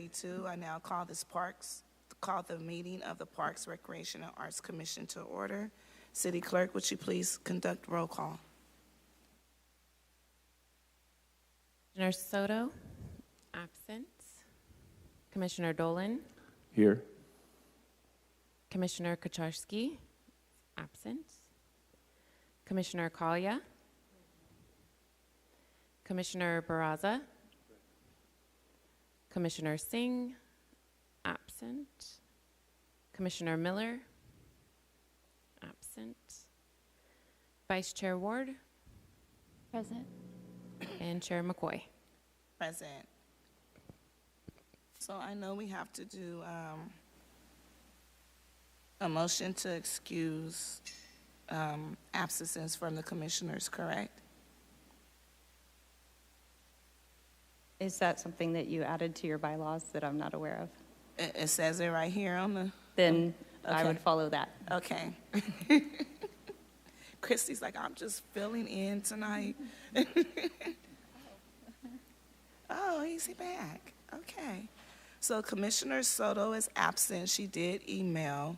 6:32. I now call the meeting of the Parks, Recreation, and Arts Commission to order. City Clerk, would you please conduct roll call? Commissioner Soto, absent. Commissioner Dolan. Here. Commissioner Kucharski, absent. Commissioner Kalia. Commissioner Barraza. Commissioner Singh, absent. Commissioner Miller, absent. Vice Chair Ward. Present. And Chair McCoy. Present. So I know we have to do a motion to excuse absences from the commissioners, correct? Is that something that you added to your bylaws that I'm not aware of? It says it right here on the... Then I Okay. would follow that. Okay. Christy's like, I'm just filling in tonight. Oh, is he back? Okay. So Commissioner Soto is absent. She did email.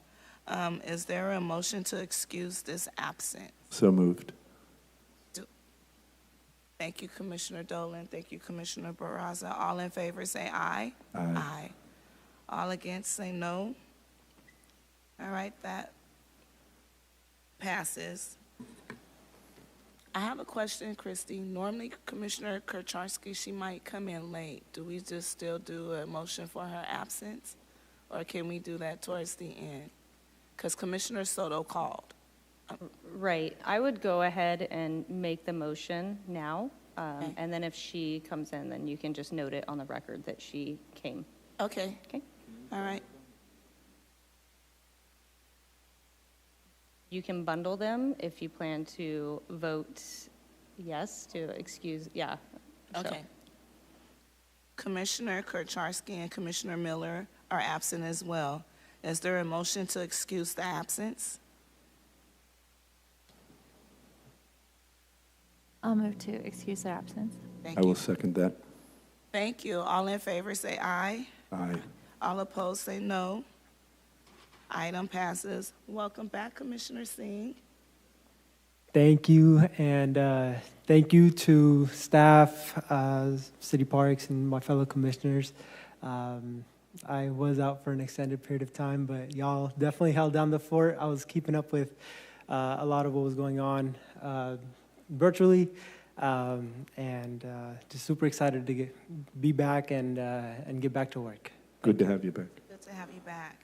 Is there a motion to excuse this absence? So moved. Thank you, Commissioner Dolan. Thank you, Commissioner Barraza. All in favor say aye. Aye. Aye. All against say no. All right, that passes. I have a question, Christy. Normally, Commissioner Kucharski, she might come in late. Do we just still do a motion for her absence? Or can we do that towards the end? Because Commissioner Soto called. Right. I would go ahead and make the motion now. Okay. And then if she comes in, then you can just note it on the record that she came. Okay. Okay. All right. You can bundle them if you plan to vote yes to excuse, yeah. So- Okay. Commissioner Kucharski and Commissioner Miller are absent as well. Is there a motion to excuse the absence? I'll move to excuse their absence. Thank I will you. second that. Thank you. All in favor say aye. Aye. All opposed say no. Item passes. Welcome back, Commissioner Singh. Thank you, and thank you to staff, City Parks, and my fellow commissioners. I was out for an extended period of time, but y'all definitely held down the fort. I was keeping up with a lot of what was going on virtually, and just super excited to be back and get back to work. Good to have you back. Good to have you back.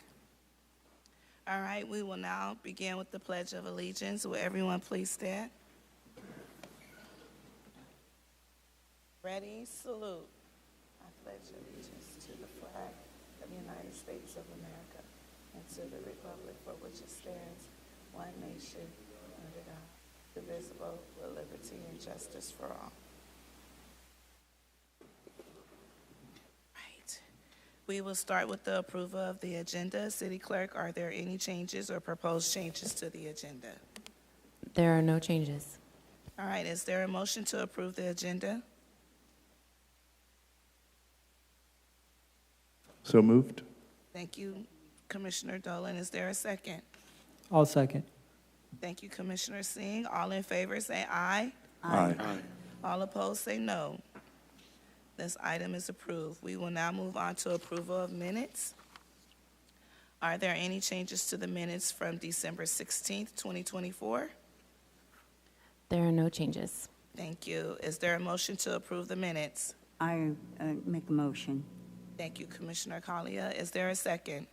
All right, we will now begin with the Pledge of Allegiance. Will everyone please stand? Ready, salute. I pledge allegiance to the flag of the United States of America and to the republic for which it stands, one nation, under God, indivisible, with liberty and justice for all. Right. We will start with the approval of the agenda. City Clerk, are there any changes or proposed changes to the agenda? There are no changes. All right, is there a motion to approve the agenda? So moved. Thank you, Commissioner Dolan. Is there a second? I'll second. Thank you, Commissioner Singh. All in favor say aye. Aye. All opposed say no. This item is approved. We will now move on to approval of minutes. Are there any changes to the minutes from December 16th, 2024? There are no changes. Thank you. Is there a motion to approve the minutes? I make a motion. Thank you, Commissioner Kalia. Is there a second?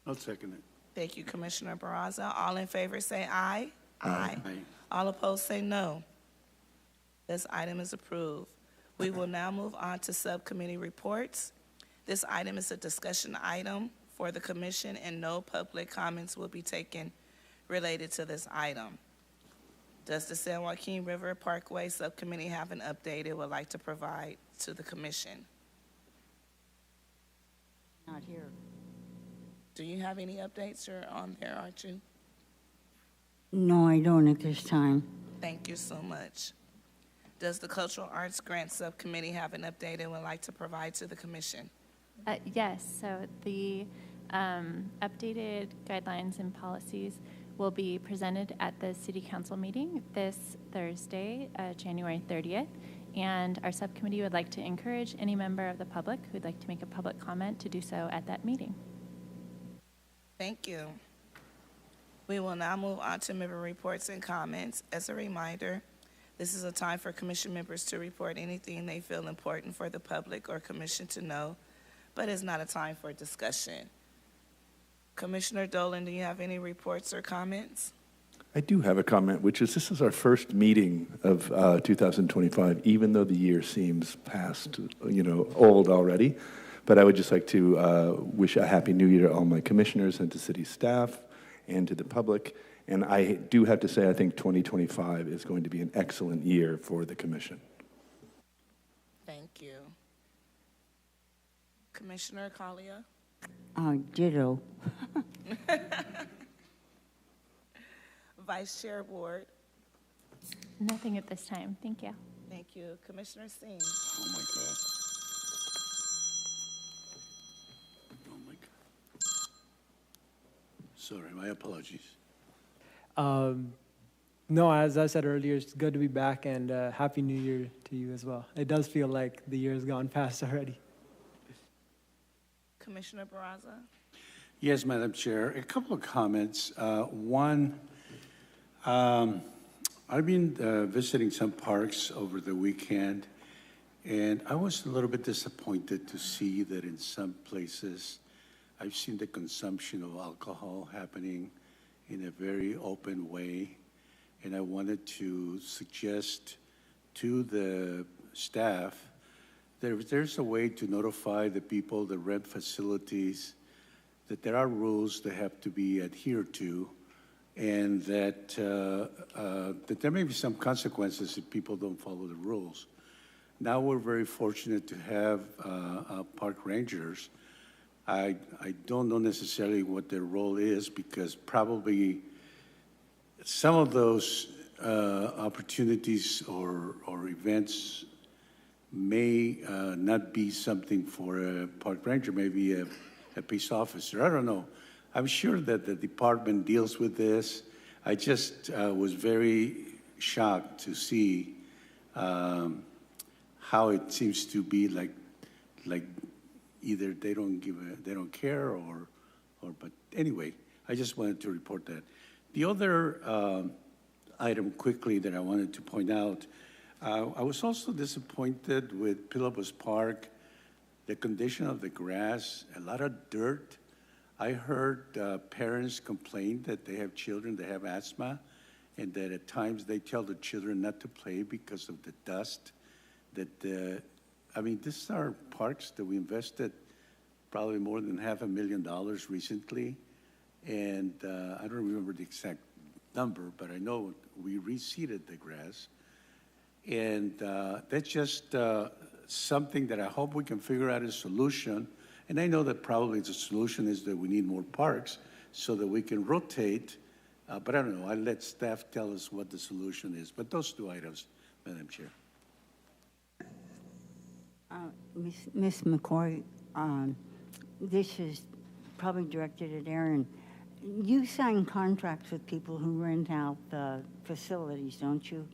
I'll second it. Thank you, Commissioner Barraza. All in favor say aye. Aye. All opposed say no. This item is approved. We will now move on to subcommittee reports. This item is a discussion item for the commission, and no public comments will be taken related to this item. Does the San Joaquin River Parkway Subcommittee have an update it would like to provide to the commission? Not here. Do you have any updates? You're on there, aren't you? No, I don't at this time. Thank you so much. Does the Cultural Arts Grant Subcommittee have an update and would like to provide to the commission? Yes, so the updated guidelines and policies will be presented at the City Council meeting this Thursday, January 30th. And our subcommittee would like to encourage any member of the public who'd like to make a public comment to do so at that meeting. Thank you. We will now move on to member reports and comments. As a reminder, this is a time for commission members to report anything they feel important for the public or commission to know, but it's not a time for discussion. Commissioner Dolan, do you have any reports or comments? I do have a comment, which is this is our first meeting of 2025, even though the year seems past, old already. But I would just like to wish a happy new year to all my commissioners and to city staff and to the public. And I do have to say, I think 2025 is going to be an excellent year for the commission. Thank you. Commissioner Collier? Ditto. Vice Chair Ward? Nothing at this time. Thank you. Thank you. Commissioner Singh? Oh, my God. Oh, my God. Sorry, my apologies. No, as I said earlier, it's good to be back, and Happy New Year to you as well. It does feel like the year has gone past already. Commissioner Barraza? Yes, Madam Chair. A couple of comments. One, I've been visiting some parks over the weekend, and I was a little bit disappointed to see that in some places I've seen the consumption of alcohol happening in a very open way. And I wanted to suggest to the staff that if there's a way to notify the people that rent facilities that there are rules that have to be adhered to, and that that there may be some consequences if people don't follow the rules. Now we're very fortunate to have park rangers. I don't know necessarily what their role is, because probably some of those opportunities or events may not be something for a park ranger, maybe a peace officer. I don't know. I'm sure that the department deals with this. I just was very shocked to see how it seems to be like either they don't care or but anyway, I just wanted to report that. The other item quickly that I wanted to point out, I was also disappointed with Pilobos Park, the condition of the grass, a lot of dirt. I heard parents complain that they have children that have asthma, and that at times they tell the children not to play because of the dust. These are parks that we invested probably more than $500,000 recently, and I don't remember the exact number, but I know we reseeded the grass. And that's just something that I hope we can figure out a solution. And I know that probably the solution is that we need more parks so that we can rotate. But I don't know. I'll let staff tell us what the solution is. But those two items, Madam Chair. Ms. McCoy, this is probably directed at Aaron. You sign contracts with people who rent out the facilities, don't you?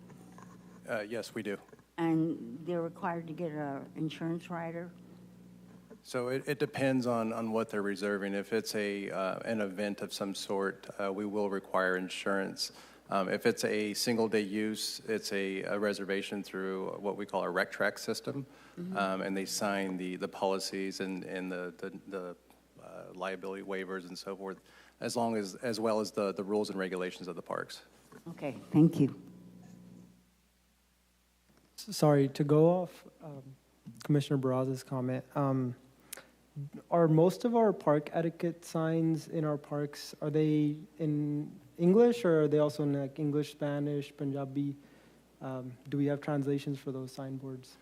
Yes, we do. And they're required to get an insurance rider? So it depends on what they're reserving. If it's an event of some sort, we will require insurance. If it's a single-day use, it's a reservation through what we call a rec track system, and they sign the policies and the liability waivers and so forth, as well as the rules and regulations of the parks. Okay, thank you. Sorry, to go off Commissioner Barraza's comment, are most of our park etiquette signs in our parks, are they in English, or are they also in like English, Spanish, Punjabi? Do we have translations for those signboards?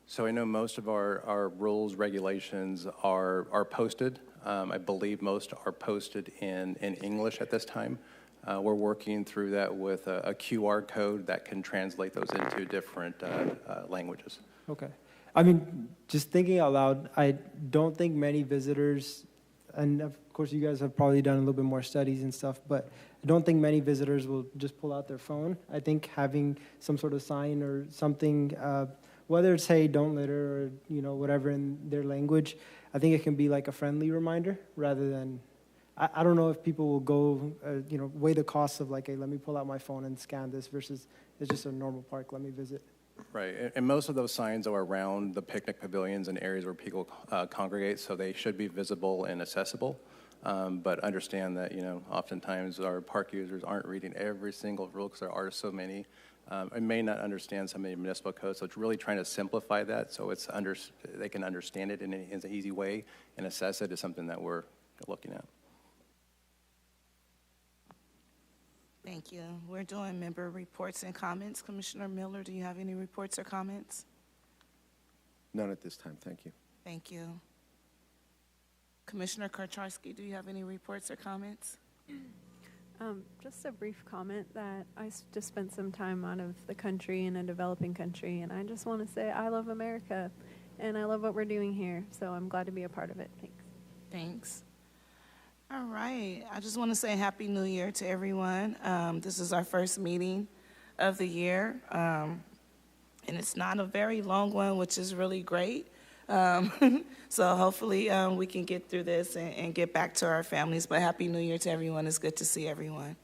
So I know most of our rules, regulations are posted. I believe most are posted in English at this time. We're working through that with a QR code that can translate those into different languages. Okay. I mean, just thinking out loud, I don't think many visitors, and of course you guys have probably done a little bit more studies and stuff, but I don't think many visitors will just pull out their phone. I think having some sort of sign or something, whether it's, hey, don't litter, or, you know, whatever in their language, I think it can be like a friendly reminder rather than, I don't know if people will go, you know, weigh the costs of like, hey, let me pull out my phone and scan this versus it's just a normal park, let me visit. Right, and most of those signs are around the picnic pavilions and areas where people congregate, so they should be visible and accessible. But understand that, you know, oftentimes our park users aren't reading every single rule because there are so many. And may not understand some of the municipal codes, so it's really trying to simplify that so it's they can understand it in an easy way and assess it is something that we're looking at. Thank you. We're doing member reports and comments. Commissioner Miller, do you have any reports or comments? None at this time, thank you. Thank you. Commissioner Karcharski, do you have any reports or comments? Just a brief comment that I just spent some time out of the country in a developing country, and I just want to say I love America, and I love what we're doing here, so I'm glad to be a part of it. Thanks. Thanks. All right. I just want to say Happy New Year to everyone. This is our first meeting of the year, and it's not a very long one, which is really great. So hopefully we can get through this and get back to our families. But Happy New Year to everyone. It's good to see everyone.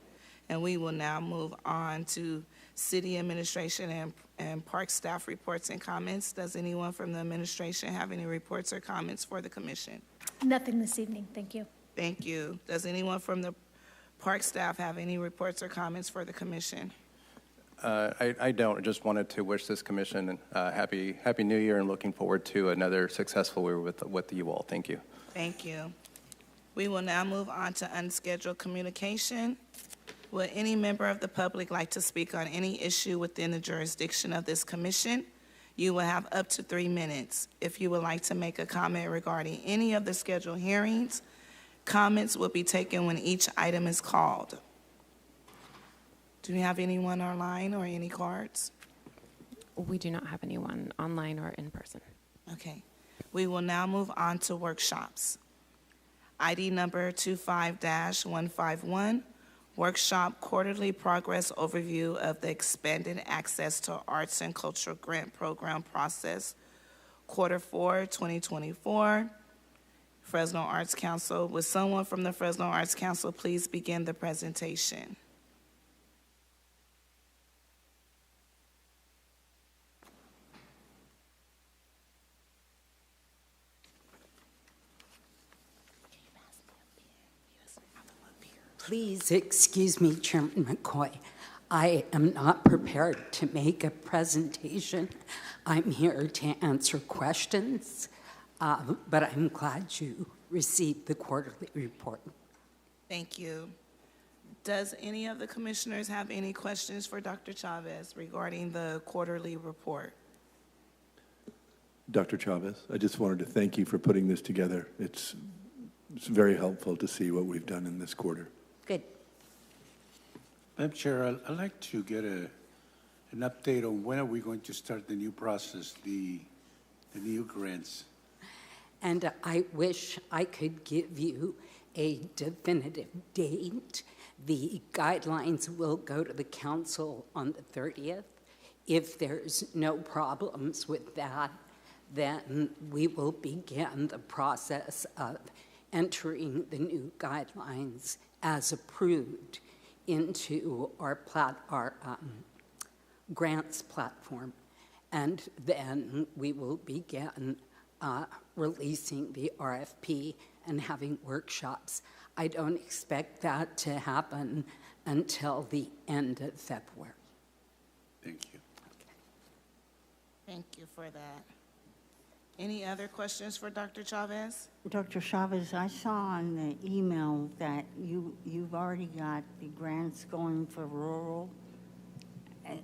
And we will now move on to city administration and park staff reports and comments. Does anyone from the administration have any reports or comments for the commission? Nothing this evening, thank you. Thank you. Does anyone from the park staff have any reports or comments for the commission? I don't. I just wanted to wish this commission happy New Year and looking forward to another successful year with you all. Thank you. Thank you. We will now move on to unscheduled communication. Would any member of the public like to speak on any issue within the jurisdiction of this commission? You will have up to 3 minutes. If you would like to make a comment regarding any of the scheduled hearings, comments will be taken when each item is called. Do we have anyone online or any cards? We do not have anyone online or in person. Okay. We will now move on to workshops. ID number 25-151, workshop quarterly progress overview of the expanded access to arts and cultural grant program process, quarter 4, 2024. Fresno Arts Council. Would someone from the Fresno Arts Council please begin the presentation? Please excuse me, Chairman McCoy. I am not prepared to make a presentation. I'm here to answer questions, but I'm glad you received the quarterly report. Thank you. Does any of the commissioners have any questions for Dr. Chavez regarding the quarterly report? Dr. Chavez, I just wanted to thank you for putting this together. It's very helpful to see what we've done in this quarter. Good. Madam Chair, I'd like to get an update on when are we going to start the new process, the new grants. And I wish I could give you a definitive date. The guidelines will go to the council on the 30th. If there's no problems with that, then we will begin the process of entering the new guidelines as approved into our grants platform. And then we will begin releasing the RFP and having workshops. I don't expect that to happen until the end of February. Thank you. Okay. Thank you for that. Any other questions for Dr. Chavez? Dr. Chavez, I saw on the email that you've already got the grants going for rural,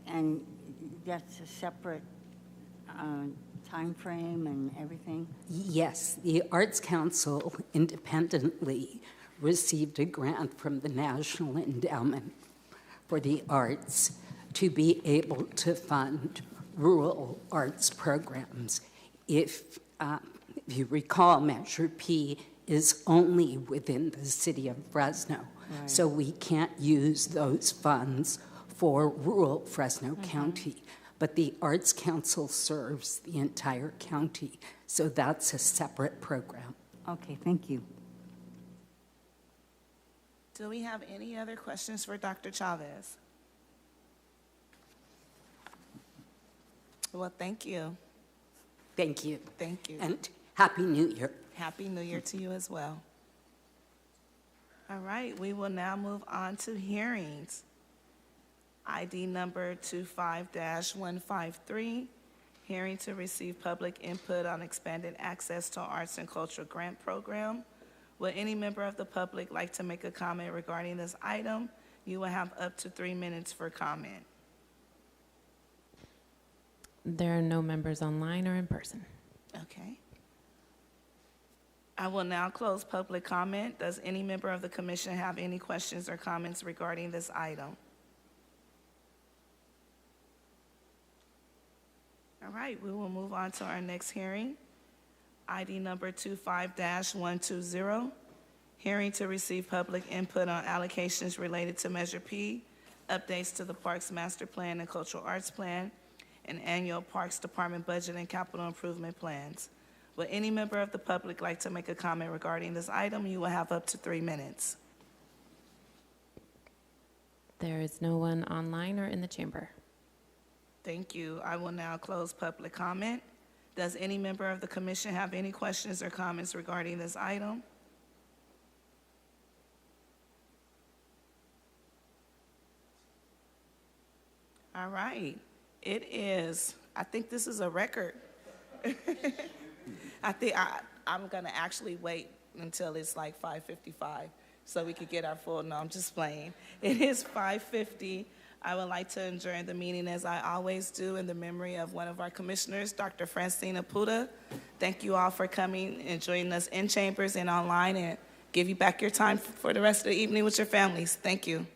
and that's a separate time frame and everything? Yes, the Arts Council independently received a grant from the National Endowment for the Arts to be able to fund rural arts programs. If you recall, Measure P is only within the city of Fresno, so we can't use those funds for rural Fresno County. But the Arts Council serves the entire county, so that's a separate program. Okay, thank you. Do we have any other questions for Dr. Chavez? Well, thank you. Thank you. Thank you. And Happy New Year. Happy New Year to you as well. All right, we will now move on to hearings. ID number 25-153, hearing to receive public input on expanded access to arts and cultural grant program. Would any member of the public like to make a comment regarding this item? You will have up to 3 minutes for comment. There are no members online or in person. Okay. I will now close public comment. Does any member of the commission have any questions or comments regarding this item? All right, we will move on to our next hearing. ID number 25-120, hearing to receive public input on allocations related to Measure P, updates to the Parks Master Plan and Cultural Arts Plan, and annual Parks Department budget and capital improvement plans. Would any member of the public like to make a comment regarding this item? You will have up to 3 minutes. There is no one online or in the chamber. Thank you. I will now close public comment. Does any member of the commission have any questions or comments regarding this item? All right. It is, I think this is a record. I'm going to actually wait until it's like 5:55 so we could get our full, no, I'm just playing. It is 5:50. I would like to adjourn the meeting as I always do in the memory of one of our commissioners, Dr. Francina Puda. Thank you all for coming and joining us in chambers and online, and give you back your time for the rest of the evening with your families. Thank you.